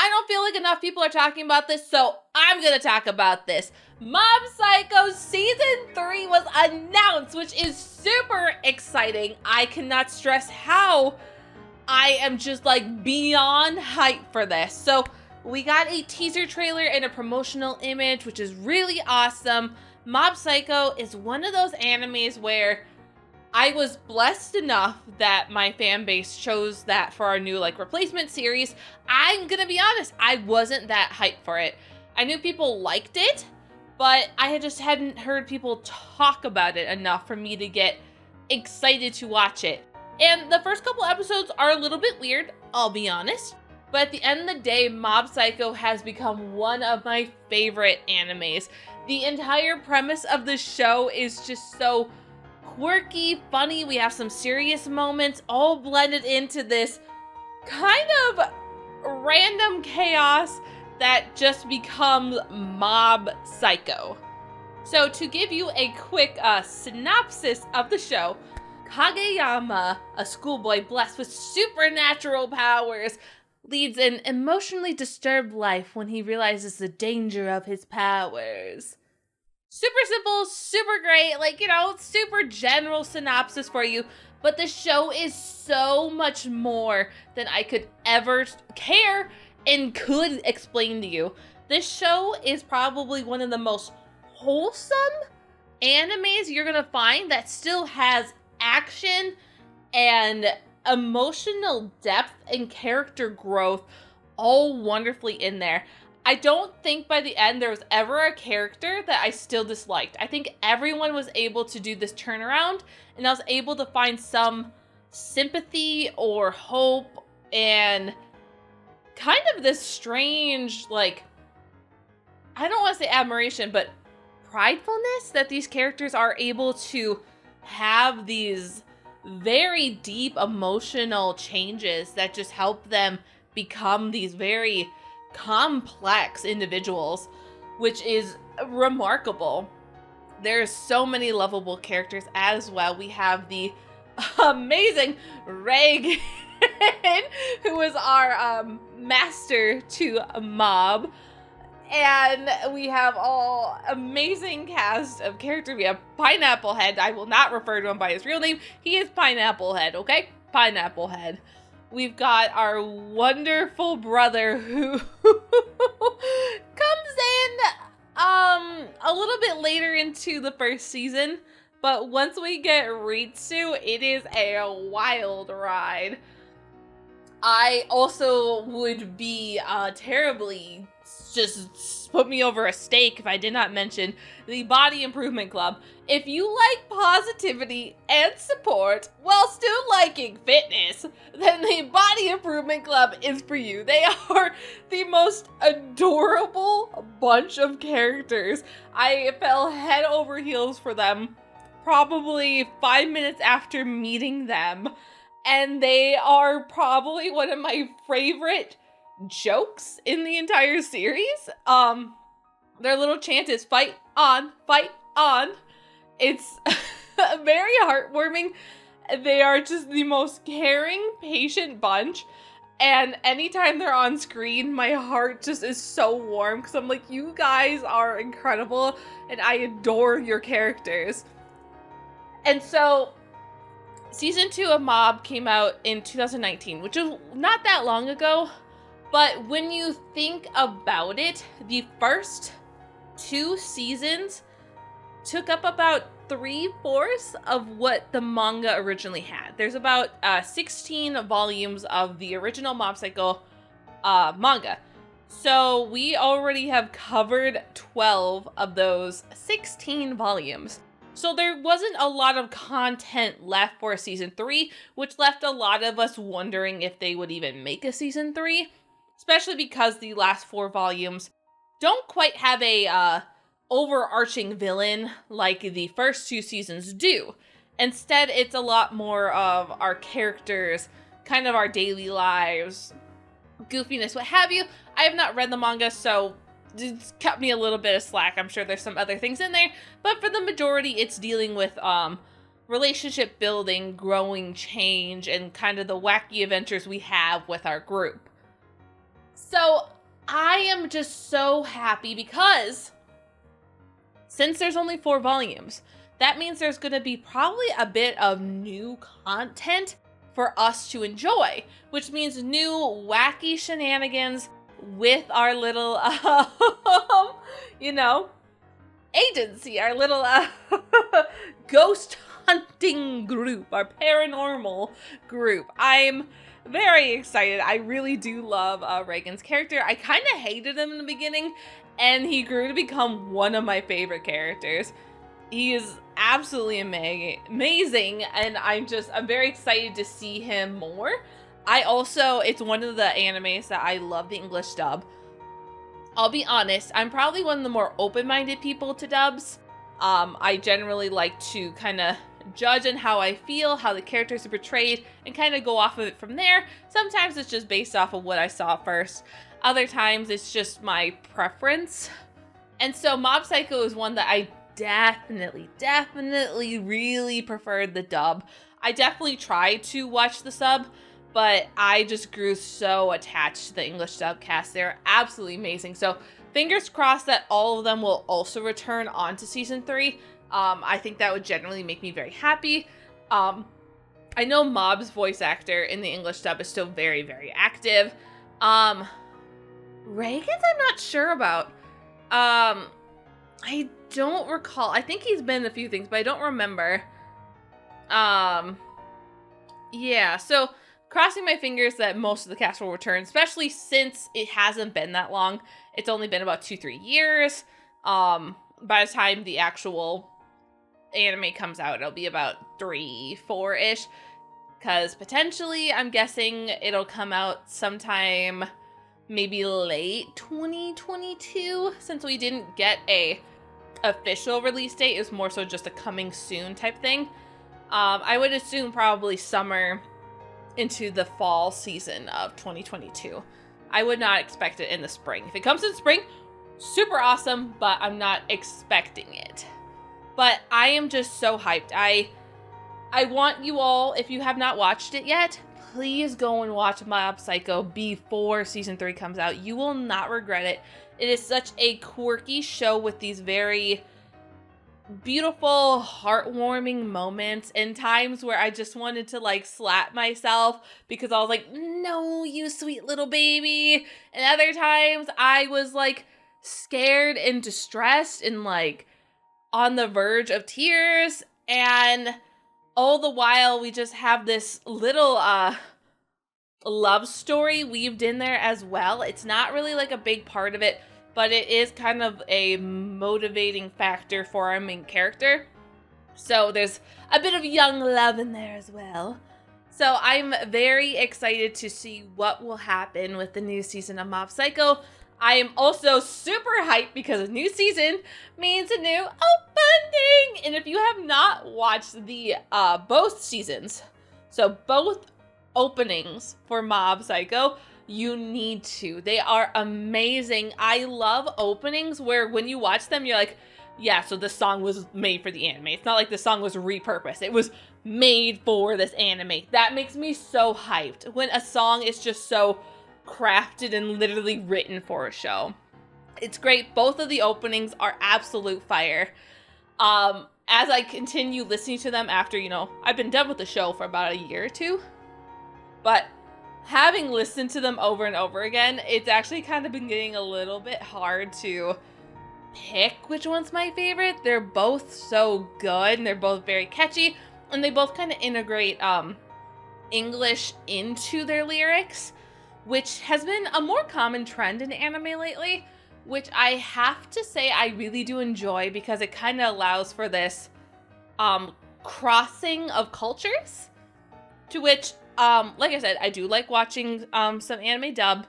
I don't feel like enough people are talking about this, so I'm gonna talk about this. Mob Psycho Season 3 was announced, which is super exciting. I cannot stress how I am just like beyond hype for this. So we got a teaser trailer and a promotional image, which is really awesome. Mob Psycho is one of those animes where I was blessed enough that my fan base chose that for our new like replacement series. I'm gonna be honest, I wasn't that hyped for it. I knew people liked it, but I just hadn't heard people talk about it enough for me to get excited to watch it. And the first couple episodes are a little bit weird, I'll be honest. But at the end of the day, Mob Psycho has become one of my favorite animes. The entire premise of the show is just so quirky, funny. We have some serious moments all blended into this kind of random chaos that just becomes Mob Psycho. So to give you a quick synopsis of the show, Kageyama, a schoolboy blessed with supernatural powers, leads an emotionally disturbed life when he realizes the danger of his powers. Super simple, super great, like, super general synopsis for you, but the show is so much more than I could ever care and could explain to you. This show is probably one of the most wholesome animes you're gonna find that still has action and emotional depth and character growth all wonderfully in there. I don't think by the end there was ever a character that I still disliked. I think everyone was able to do this turnaround, and I was able to find some sympathy or hope and kind of this strange, like, I don't want to say admiration, but pridefulness that these characters are able to have these very deep emotional changes that just help them become these very complex individuals, which is remarkable. There's so many lovable characters as well. We have the amazing Reagan, who is our master to mob. And we have all amazing cast of characters. We have Pineapple Head. I will not refer to him by his real name. He is Pineapple Head, okay? Pineapple Head. We've got our wonderful brother who comes in a little bit later into the first season. But once we get Ritsu, it is a wild ride. I also would be terribly just put me over a stake if I did not mention the Body Improvement Club. If you like positivity and support while still liking fitness, then the Body Improvement Club is for you. They are the most adorable bunch of characters. I fell head over heels for them probably 5 minutes after meeting them. And they are probably one of my favorite jokes in the entire series. Their little chant is fight on, fight on. It's very heartwarming. They are just the most caring, patient bunch. And anytime they're on screen, my heart just is so warm because I'm like, you guys are incredible and I adore your characters. And so Season 2 of Mob came out in 2019, which is not that long ago, but when you think about it, the first 2 seasons took up about 3/4 of what the manga originally had. There's about 16 volumes of the original Mob Psycho manga. So we already have covered 12 of those 16 volumes. So there wasn't a lot of content left for season 3, which left a lot of us wondering if they would even make a season 3, especially because the last 4 volumes don't quite have a overarching villain like the first 2 seasons do. Instead, it's a lot more of our characters, kind of our daily lives, goofiness, what have you. I have not read the manga, so it's cut me a little bit of slack. I'm sure there's some other things in there, but for the majority, it's dealing with relationship building, growing change, and kind of the wacky adventures we have with our group. So I am just so happy because since there's only 4 volumes, that means there's going to be probably a bit of new content for us to enjoy, which means new wacky shenanigans with our little, you know, agency, our little ghost hunting group, our paranormal group. I'm very excited. I really do love Reagan's character. I kind of hated him in the beginning, and he grew to become one of my favorite characters. He is absolutely amazing, and I'm very excited to see him more. It's one of the animes that I love the English dub. I'll be honest, I'm probably one of the more open-minded people to dubs. I generally like to kind of judge on how I feel, how the characters are portrayed, and kind of go off of it from there. Sometimes it's just based off of what I saw first. Other times it's just my preference. And so Mob Psycho is one that I definitely really preferred the dub. I definitely tried to watch the sub, but I just grew so attached to the English dub cast. They're absolutely amazing. So fingers crossed that all of them will also return onto season 3. I think that would generally make me very happy. I know Mob's voice actor in the English dub is still very, very active. Reagan's I'm not sure about. I don't recall. I think he's been in a few things, but I don't remember. Yeah, so crossing my fingers that most of the cast will return, especially since it hasn't been that long. It's only been about 2-3 years. By the time the actual anime comes out, it'll be about 3-4-ish. Because potentially, I'm guessing it'll come out sometime maybe late 2022, since we didn't get a official release date. It was more so just a coming soon type thing. I would assume probably summer into the fall season of 2022. I would not expect it in the spring. If it comes in spring, super awesome, but I'm not expecting it. But I am just so hyped. I want you all, if you have not watched it yet, please go and watch Mob Psycho before season 3 comes out. You will not regret it. It is such a quirky show with these very beautiful, heartwarming moments and times where I just wanted to like slap myself because I was like, no, you sweet little baby. And other times I was like scared and distressed and like on the verge of tears. And all the while we just have this little love story weaved in there as well. It's not really like a big part of it, but it is kind of a motivating factor for our main character. So there's a bit of young love in there as well. So I'm very excited to see what will happen with the new season of Mob Psycho. I am also super hyped because a new season means a new opening. And if you have not watched the both seasons, so both openings for Mob Psycho, you need to. They are amazing. I love openings where when you watch them, you're like, yeah, so this song was made for the anime. It's not like the song was repurposed. It was made for this anime. That makes me so hyped. When a song is just so crafted and literally written for a show. It's great. Both of the openings are absolute fire. As I continue listening to them after, I've been done with the show for about a year or two. But having listened to them over and over again, it's actually kind of been getting a little bit hard to pick which one's my favorite. They're both so good and they're both very catchy, and they both kind of integrate English into their lyrics, which has been a more common trend in anime lately, which I have to say I really do enjoy because it kind of allows for this crossing of cultures, to which like I said, I do like watching some anime dub,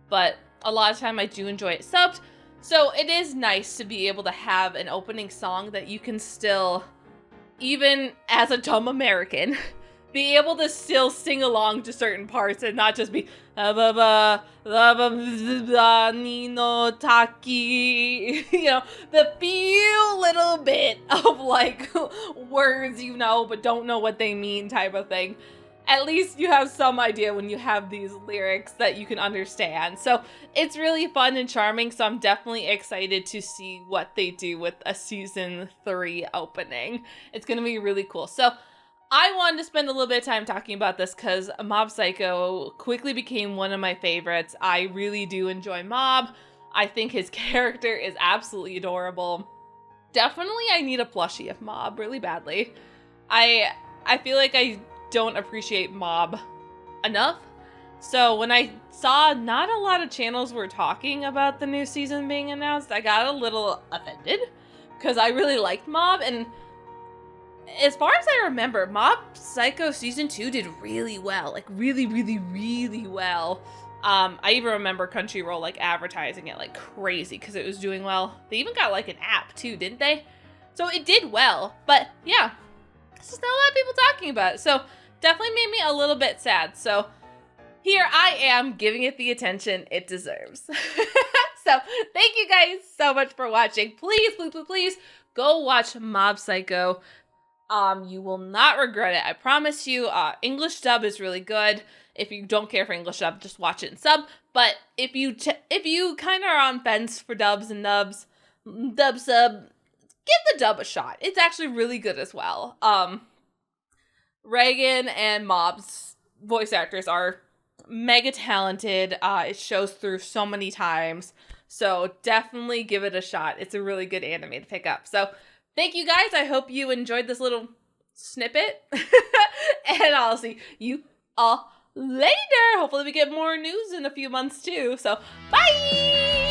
but a lot of time I do enjoy it subbed. So it is nice to be able to have an opening song that you can still, even as a dumb American, be able to still sing along to certain parts and not just be Nino Taki, the few little bit of like words but don't know what they mean type of thing. at least you have some idea when you have these lyrics that you can understand. So it's really fun and charming, so I'm definitely excited to see what they do with a season 3 opening. It's gonna be really cool. So I wanted to spend a little bit of time talking about this because Mob Psycho quickly became one of my favorites. I really do enjoy Mob. I think his character is absolutely adorable. Definitely I need a plushie of Mob really badly. I feel like I don't appreciate Mob enough. So when I saw not a lot of channels were talking about the new season being announced, I got a little offended because I really liked Mob, and as far as I remember, Mob Psycho Season 2 did really well. Like, really, really, really well. I even remember Crunchyroll, like, advertising it like crazy because it was doing well. They even got, like, an app, too, didn't they? So it did well. But, yeah, there's just not a lot of people talking about it. So, definitely made me a little bit sad. So, here I am giving it the attention it deserves. So, thank you guys so much for watching. Please, please, please, please go watch Mob Psycho. You will not regret it. I promise you. English dub is really good. If you don't care for English dub, just watch it in sub. But if you kind of are on fence for dubs and nubs, dub sub, give the dub a shot. It's actually really good as well. Reagan and Mob's voice actors are mega talented. It shows through so many times. So definitely give it a shot. It's a really good anime to pick up. So thank you guys. I hope you enjoyed this little snippet. And I'll see you all later. Hopefully we get more news in a few months too. So bye!